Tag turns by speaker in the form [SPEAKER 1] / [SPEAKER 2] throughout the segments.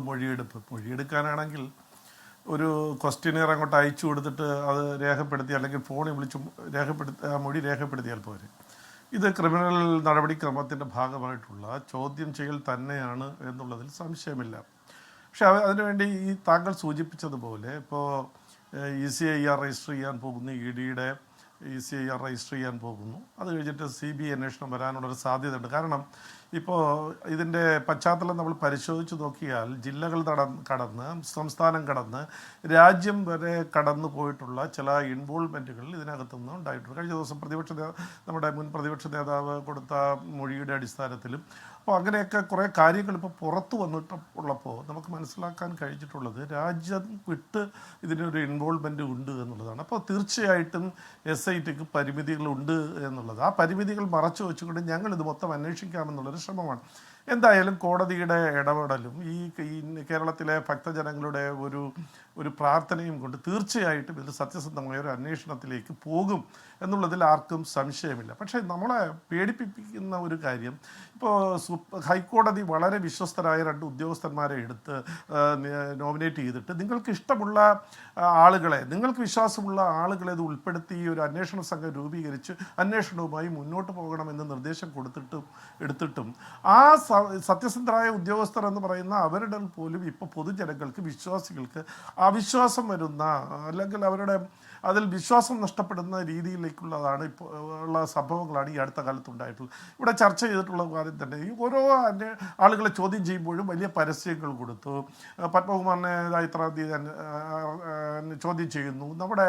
[SPEAKER 1] മൊഴിയെടുക്കാനാണെങ്കിൽ ഒരു ക്വസ്റ്റ്യനെയർ അങ്ങോട്ട് അയച്ചു കൊടുത്തിട്ട് അത് രേഖപ്പെടുത്തി അല്ലെങ്കിൽ ഫോണിൽ വിളിച്ച് മൊഴി രേഖപ്പെടുത്തിയാൽ പോരെ. ഇത് ക്രിമിനൽ നടപടിക്രമത്തിൻ്റെ ഭാഗമായിട്ടുള്ള ചോദ്യം ചെയ്യൽ തന്നെയാണ് എന്നുള്ളതിൽ സംശയമില്ല. പക്ഷെ അതിനുവേണ്ടി ഈ താങ്കൾ സൂചിപ്പിച്ചതുപോലെ ഇപ്പോൾ ECIR രജിസ്റ്റർ ചെയ്യാൻ പോകുന്നു, EDയുടെ ECIR രജിസ്റ്റർ ചെയ്യാൻ പോകുന്നു. അത് കഴിഞ്ഞിട്ട് CBI അന്വേഷണം വരാനുള്ളൊരു സാധ്യതയുണ്ട്. കാരണം ഇപ്പോൾ ഇതിൻ്റെ പശ്ചാത്തലം നമ്മൾ പരിശോധിച്ച് നോക്കിയാൽ ജില്ലകൾ കടന്ന് സംസ്ഥാനം കടന്ന് രാജ്യം വരെ കടന്നു പോയിട്ടുള്ള ചില ഇൻവോൾവ്മെൻറ്റുകൾ ഇതിനകത്തുനിന്ന് ഉണ്ടായിട്ടുണ്ട്. കഴിഞ്ഞ ദിവസം നമ്മുടെ മുൻ പ്രതിപക്ഷ നേതാവ് കൊടുത്ത മൊഴിയുടെ അടിസ്ഥാനത്തിലും അപ്പോൾ അങ്ങനെയൊക്കെ കുറേ കാര്യങ്ങൾ ഇപ്പോൾ പുറത്തു വന്നിട്ടുള്ളപ്പോൾ നമുക്ക് മനസ്സിലാക്കാൻ കഴിഞ്ഞിട്ടുള്ളത് രാജ്യം വിട്ട് ഇതിനൊരു ഇൻവോൾവ്മെൻ്റ് ഉണ്ട് എന്നുള്ളതാണ്. അപ്പോൾ തീർച്ചയായിട്ടും SITക്ക് പരിമിതികളുണ്ട് എന്നുള്ളത്. ആ പരിമിതികൾ മറച്ചു വെച്ചുകൊണ്ട് ഞങ്ങളിത് മൊത്തം അന്വേഷിക്കാമെന്നുള്ളൊരു ശ്രമമാണ്. എന്തായാലും കോടതിയുടെ ഇടപെടലും ഈ കേരളത്തിലെ ഭക്തജനങ്ങളുടെ ഒരു പ്രാർത്ഥനയും കൊണ്ട് തീർച്ചയായിട്ടും ഇത് സത്യസന്ധമായ ഒരു അന്വേഷണത്തിലേക്ക് പോകും എന്നുള്ളതിൽ ആർക്കും സംശയമില്ല. പക്ഷേ നമ്മളെ പേടിപ്പിക്കുന്ന ഒരു കാര്യം, ഇപ്പോൾ ഹൈക്കോടതി വളരെ വിശ്വസ്തരായ 2 ഉദ്യോഗസ്ഥന്മാരെ എടുത്ത് നോമിനേറ്റ് ചെയ്തിട്ട് നിങ്ങൾക്ക് ഇഷ്ടമുള്ള ആളുകളെ, നിങ്ങൾക്ക് വിശ്വാസമുള്ള ആളുകളെ ഇത് ഉൾപ്പെടുത്തി ഒരു അന്വേഷണ സംഘം രൂപീകരിച്ച് അന്വേഷണവുമായി മുന്നോട്ട് പോകണമെന്ന് നിർദ്ദേശം എടുത്തിട്ടും ആ സത്യസന്ധരായ ഉദ്യോഗസ്ഥർ എന്ന് പറയുന്ന അവരുടെ പോലും ഇപ്പോൾ പൊതുജനങ്ങൾക്ക്, വിശ്വാസികൾക്ക് അവിശ്വാസം വരുന്ന അല്ലെങ്കിൽ അതിൽ വിശ്വാസം നഷ്ടപ്പെടുന്ന രീതിയിലേക്കുള്ളതാണ് ഇപ്പോൾ ഉള്ള സംഭവങ്ങളാണ് ഈ അടുത്ത കാലത്ത് ഉണ്ടായിട്ടുള്ളത്. ഇവിടെ ചർച്ച ചെയ്തിട്ടുള്ള കാര്യം തന്നെ ഈ ഓരോ ആളുകളെ ചോദ്യം ചെയ്യുമ്പോഴും വലിയ പരസ്യങ്ങൾ കൊടുത്തു. പത്മകുമാറിനെ ഇത്രാം തീയതി ചോദ്യം ചെയ്യുന്നു. നമ്മുടെ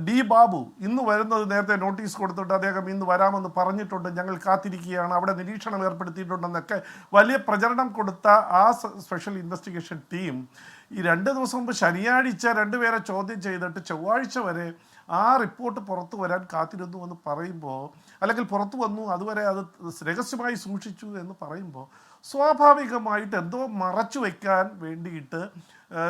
[SPEAKER 1] D. ബാബു ഇന്ന് വരുന്നത് നേരത്തെ നോട്ടീസ് കൊടുത്തിട്ട് അദ്ദേഹം ഇന്ന് വരാമെന്ന് പറഞ്ഞിട്ടുണ്ട്, ഞങ്ങൾ കാത്തിരിക്കുകയാണ്, അവിടെ നിരീക്ഷണം ഏർപ്പെടുത്തിയിട്ടുണ്ടെന്നൊക്കെ വലിയ പ്രചരണം കൊടുത്ത ആ സ്പെഷ്യൽ ഇൻവെസ്റ്റിഗേഷൻ ടീം ഈ 2 ദിവസം മുമ്പ് ശനിയാഴ്ച 2 പേരെ ചോദ്യം ചെയ്തിട്ട് ചൊവ്വാഴ്ച വരെ ആ റിപ്പോർട്ട് പുറത്തു വരാൻ കാത്തിരുന്നു എന്ന് പറയുമ്പോൾ, അല്ലെങ്കിൽ പുറത്തു വന്നു അതുവരെ അത് രഹസ്യമായി സൂക്ഷിച്ചു എന്ന് പറയുമ്പോൾ സ്വാഭാവികമായിട്ട് എന്തോ മറച്ചു വയ്ക്കാൻ വേണ്ടിയിട്ട്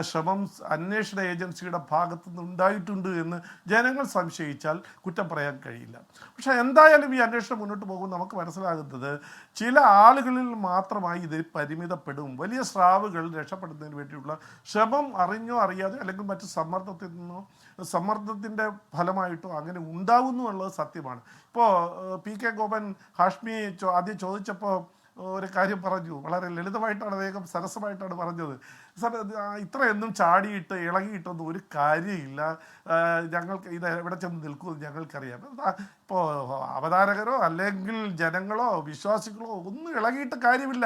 [SPEAKER 1] ശ്രമം അന്വേഷണ ഏജൻസിയുടെ ഭാഗത്തു നിന്ന് ഉണ്ടായിട്ടുണ്ട് എന്ന് ജനങ്ങൾ സംശയിച്ചാൽ കുറ്റം പറയാൻ കഴിയില്ല. പക്ഷേ എന്തായാലും ഈ അന്വേഷണം മുന്നോട്ട് പോകും. നമുക്ക് മനസ്സിലാകുന്നത് ചില ആളുകളിൽ മാത്രമായി ഇത് പരിമിതപ്പെടും. വലിയ സ്രാവുകൾ രക്ഷപ്പെടുന്നതിന് വേണ്ടിയുള്ള ശ്രമം അറിഞ്ഞോ അറിയാതെ അല്ലെങ്കിൽ മറ്റ് സമ്മർദ്ദത്തിൻ്റെ ഫലമായിട്ടോ അങ്ങനെ ഉണ്ടാവുന്നു എന്നുള്ളത് സത്യമാണ്. ഇപ്പോൾ PK ഗോപൻ ഹാഷ്മി ആദ്യം ചോദിച്ചപ്പോൾ ഒരു കാര്യം പറഞ്ഞു, വളരെ ലളിതമായിട്ടാണ് അദ്ദേഹം സരസമായിട്ടാണ് പറഞ്ഞത്. സാർ, ഇത്രയൊന്നും ചാടിയിട്ട് ഇളകിയിട്ടൊന്നും ഒരു കാര്യമില്ല, ഞങ്ങൾക്ക് ഇത് എവിടെ ചെന്ന് നിൽക്കുമെന്ന് ഞങ്ങൾക്കറിയാം. ഇപ്പോൾ അവതാരകരോ അല്ലെങ്കിൽ ജനങ്ങളോ വിശ്വാസികളോ ഒന്നും ഇളകിയിട്ട് കാര്യമില്ല.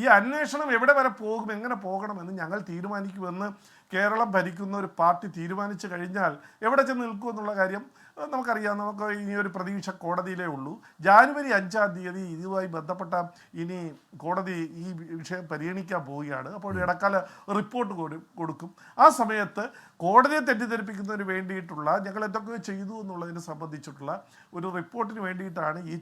[SPEAKER 1] ഈ അന്വേഷണം എവിടെ വരെ പോകും, എങ്ങനെ പോകണമെന്ന് ഞങ്ങൾ തീരുമാനിക്കുമെന്ന് കേരളം ഭരിക്കുന്ന ഒരു പാർട്ടി തീരുമാനിച്ചു കഴിഞ്ഞാൽ എവിടെ ചെന്ന് നിൽക്കുമെന്നുള്ള കാര്യം നമുക്കറിയാം. നമുക്ക് ഇനി ഒരു പ്രതീക്ഷ കോടതിയിലേ ഉള്ളൂ. ജാനുവരി 5-ാം തീയതി ഇതുമായി ബന്ധപ്പെട്ട ഇനി കോടതി ഈ വിഷയം പരിഗണിക്കാൻ പോവുകയാണ്. അപ്പോൾ ഇടക്കാല റിപ്പോർട്ട് കൊടുക്കും. ആ സമയത്ത് കോടതിയെ തെറ്റിദ്ധരിപ്പിക്കുന്നതിന് വേണ്ടിയിട്ടുള്ള ഞങ്ങൾ എന്തൊക്കെ ചെയ്തു എന്നുള്ളതിനെ സംബന്ധിച്ചിട്ടുള്ള ഒരു റിപ്പോർട്ടിന് വേണ്ടിയിട്ടാണ് ഈ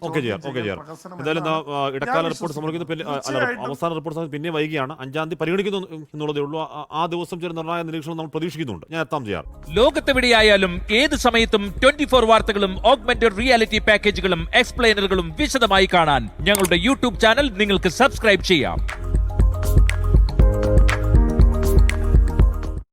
[SPEAKER 2] അവസാന റിപ്പോർട്ട് പിന്നെ വൈകിയാണ് 5-ാം തീയതി പരിഗണിക്കുന്നു എന്നുള്ളതേ ഉള്ളൂ. ആ ദിവസം ചില നിർണായക നിരീക്ഷണം നമ്മൾ പ്രതീക്ഷിക്കുന്നുണ്ട്. ഞാൻ എത്താം ചെയ്യാം.
[SPEAKER 3] ലോകത്തെവിടെയായാലും ഏത് സമയത്തും 24 വാർത്തകളും ഓഗ്മെന്റഡ് റിയാലിറ്റി പാക്കേജുകളും എക്സ്പ്ലെയിനറുകളും വിശദമായി കാണാൻ ഞങ്ങളുടെ YouTube ചാനൽ നിങ്ങൾക്ക് സബ്സ്ക്രൈബ് ചെയ്യാം.